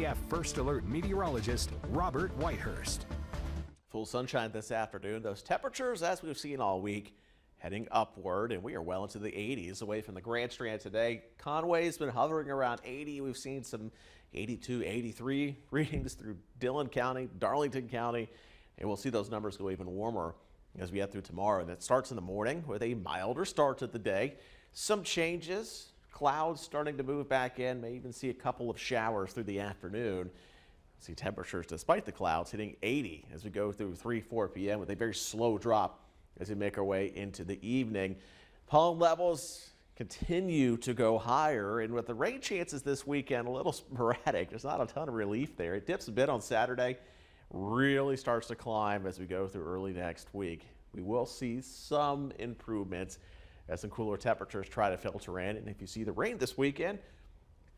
WWF First Alert meteorologist Robert Whitehurst. Full sunshine this afternoon. Those temperatures, as we've seen all week, heading upward, and we are well into the 80s away from the Grand Strand today. Conway's been hovering around 80. We've seen some 82, 83 readings through Dillon County, Darlington County, and we'll see those numbers go even warmer as we head through tomorrow. And it starts in the morning with a milder start to the day. Some changes, clouds starting to move back in, may even see a couple of showers through the afternoon. See temperatures, despite the clouds, hitting 80 as we go through 4 p.m. with a very slow drop as we make our way into the evening. Pollen levels continue to go higher, and with the rain chances this weekend a little sporadic, there's not a ton of relief there. It dips a bit on Saturday, really starts to climb as we go through early next week. We will see some improvements as some cooler temperatures try to filter in, and if you see the rain this weekend,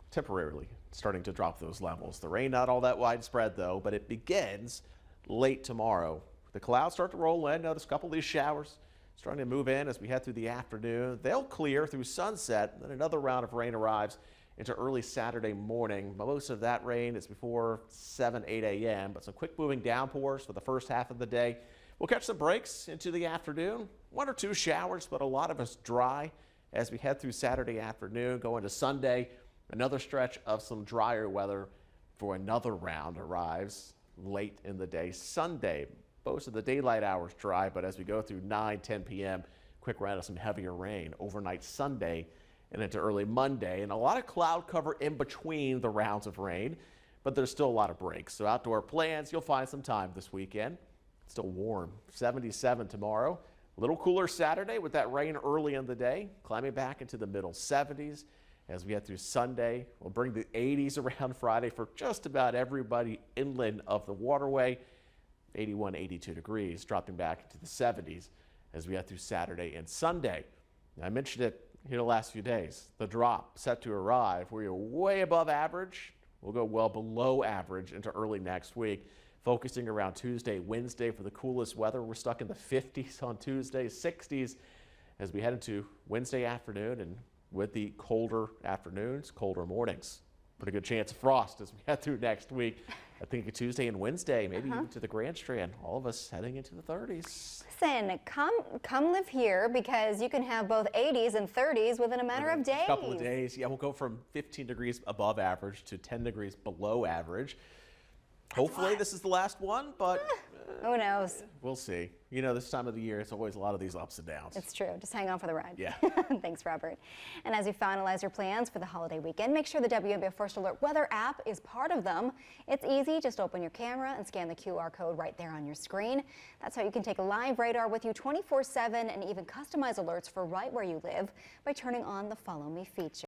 temporarily starting to drop those levels. The rain not all that widespread though, but it begins late tomorrow. The clouds start to roll in. Notice a couple of these showers starting to move in as we head through the afternoon. They'll clear through sunset, then another round of rain arrives into early Saturday morning. Most of that rain is before 7, 8 a.m., but some quick moving downpours for the first half of the day. We'll catch some breaks into the afternoon. 1 or 2 showers, but a lot of us dry as we head through Saturday afternoon, going to Sunday. Another stretch of some drier weather for another round arrives late in the day. Sunday, most of the daylight hours dry, but as we go through 9, 10 p.m., quick round of some heavier rain overnight Sunday and into early Monday. And a lot of cloud cover in between the rounds of rain, but there's still a lot of breaks. So outdoor plans, you'll find some time this weekend. It's still warm, 77 tomorrow. A little cooler Saturday with that rain early in the day, climbing back into the middle 70s. As we head through Sunday, we'll bring the 80s around Friday for just about everybody inland of the waterway. 81, 82 degrees, dropping back into the 70s as we head through Saturday and Sunday. Now, I mentioned it here the last few days. The drop set to arrive. We're way above average. We'll go well below average into early next week. Focusing around Tuesday, Wednesday for the coolest weather. We're stuck in the 50s on Tuesday, 60s as we head into Wednesday afternoon, and with the colder afternoons, colder mornings. Pretty good chance of frost as we head through next week. I think Tuesday and Wednesday, maybe even to the Grand Strand. All of us heading into the 30s. Listen, come live here because you can have both 80s and 30s within a matter of days. A couple of days. Yeah, we'll go from 15 degrees above average to 10 degrees below average. Hopefully this is the last one, but who knows? We'll see. You know, this time of the year, it's always a lot of these ups and downs. It's true. Just hang on for the ride. Yeah. Thanks, Robert. And as you finalize your plans for the holiday weekend, make sure the WWF First Alert weather app is part of them. It's easy. Just open your camera and scan the QR code right there on your screen. That's how you can take live radar with you 24/7 and even customize alerts for right where you live by turning on the Follow Me feature.